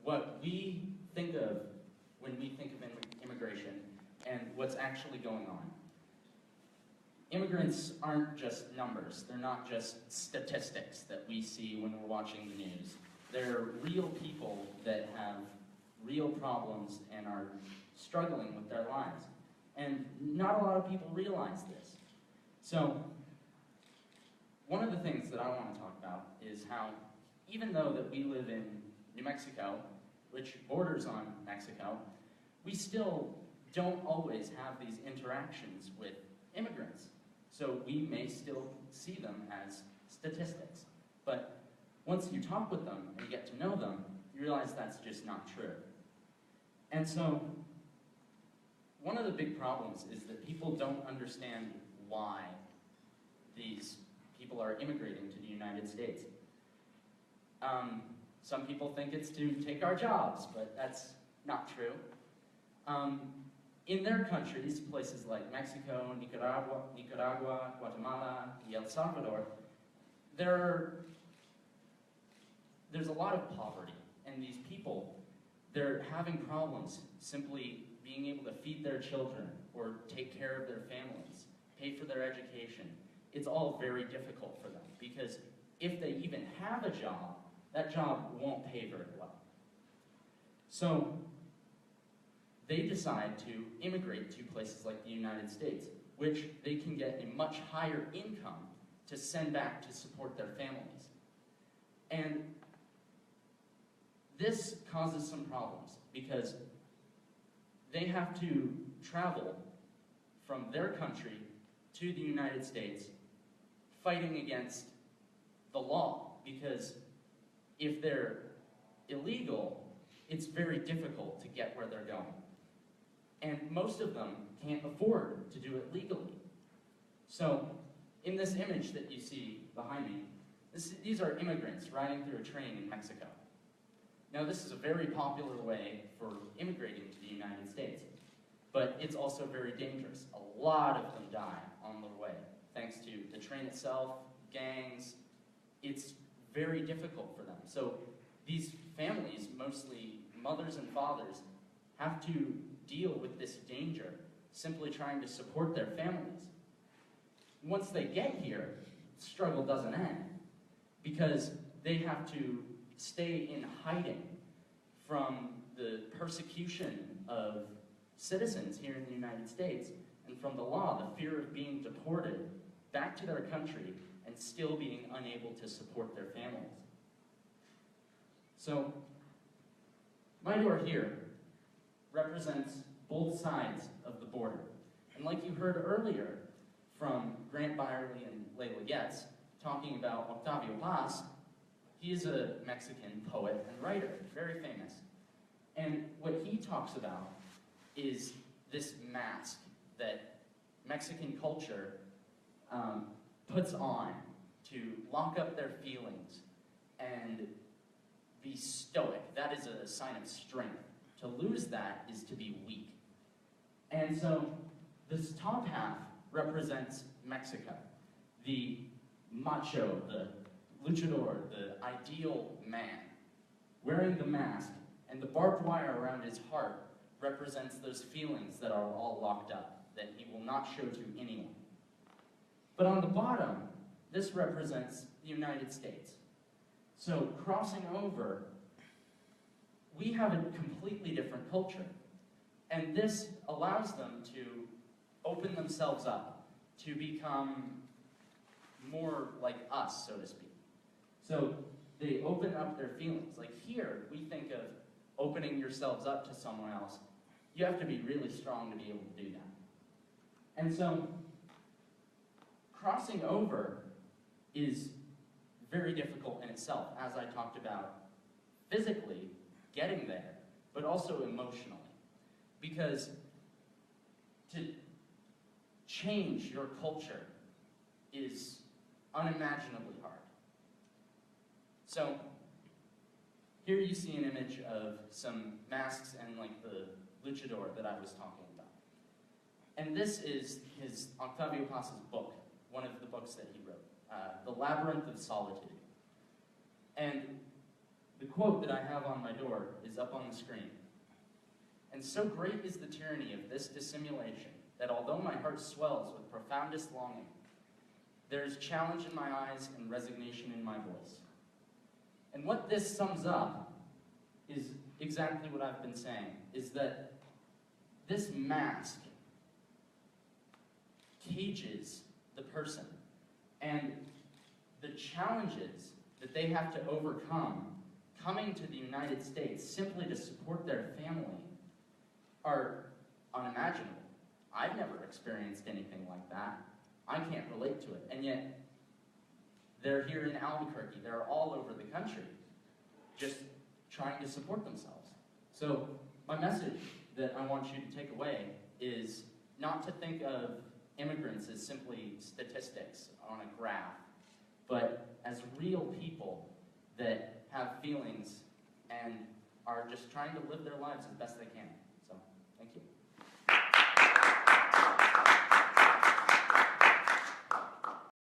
what we think of when we think of immigration and what's actually going on. Immigrants aren't just numbers. They're not just statistics that we see when we're watching the news. They're real people that have real problems and are struggling with their lives. And not a lot of people realize this. So, one of the things that I want to talk about is how, even though that we live in New Mexico, which borders on Mexico, we still don't always have these interactions with immigrants. So we may still see them as statistics. But once you talk with them and you get to know them, you realize that's just not true. And so one of the big problems is that people don't understand why these people are immigrating to the United States. Some people think it's to take our jobs, but that's not true. In their countries, places like Mexico, Nicaragua, Guatemala, and El Salvador, there's a lot of poverty, and these people, they're having problems simply being able to feed their children or take care of their families, pay for their education. It's all very difficult for them because if they even have a job, that job won't pay very well. So they decide to immigrate to places like the United States, which they can get a much higher income to send back to support their families. And this causes some problems because they have to travel from their country to the United States fighting against the law, because if they're illegal, it's very difficult to get where they're going. And most of them can't afford to do it legally. So, in this image that you see behind me, these are immigrants riding through a train in Mexico. Now, this is a very popular way for immigrating to the United States, but it's also very dangerous. A lot of them die on their way, thanks to the train itself, gangs. It's very difficult for them. So these families, mostly mothers and fathers, have to deal with this danger, simply trying to support their families. Once they get here, the struggle doesn't end, because they have to stay in hiding from the persecution of citizens here in the United States, and from the law, the fear of being deported back to their country and still being unable to support their families. So, my door here represents both sides of the border. And like you heard earlier from Grant Byerly and Layla Getz, talking about Octavio Paz, he is a Mexican poet and writer, very famous. And what he talks about is this mask that Mexican culture puts on to lock up their feelings and be stoic. That is a sign of strength. To lose that is to be weak. And so this top half represents Mexico, the macho, the luchador, the ideal man, wearing the mask, and the barbed wire around his heart represents those feelings that are all locked up, that he will not show to anyone. But on the bottom, this represents the United States. So crossing over, we have a completely different culture. And this allows them to open themselves up, to become more like us, so to speak. So they open up their feelings. Like here, we think of opening yourselves up to someone else. You have to be really strong to be able to do that. And so crossing over is very difficult in itself, as I talked about physically getting there, but also emotionally. Because to change your culture is unimaginably hard. So here you see an image of some masks and like the luchador that I was talking about. And this is his Octavio Paz's book, one of the books that he wrote, The Labyrinth of Solitude. And the quote that I have on my door is up on the screen. And so great is the tyranny of this dissimulation that although my heart swells with profoundest longing, there is challenge in my eyes and resignation in my voice. And what this sums up is exactly what I've been saying, is that this mask cages the person. And the challenges that they have to overcome coming to the United States simply to support their family are unimaginable. I've never experienced anything like that. I can't relate to it. And yet, they're here in Albuquerque. They're all over the country, just trying to support themselves. So my message that I want you to take away is not to think of immigrants as simply statistics on a graph, but as real people that have feelings and are just trying to live their lives as best they can.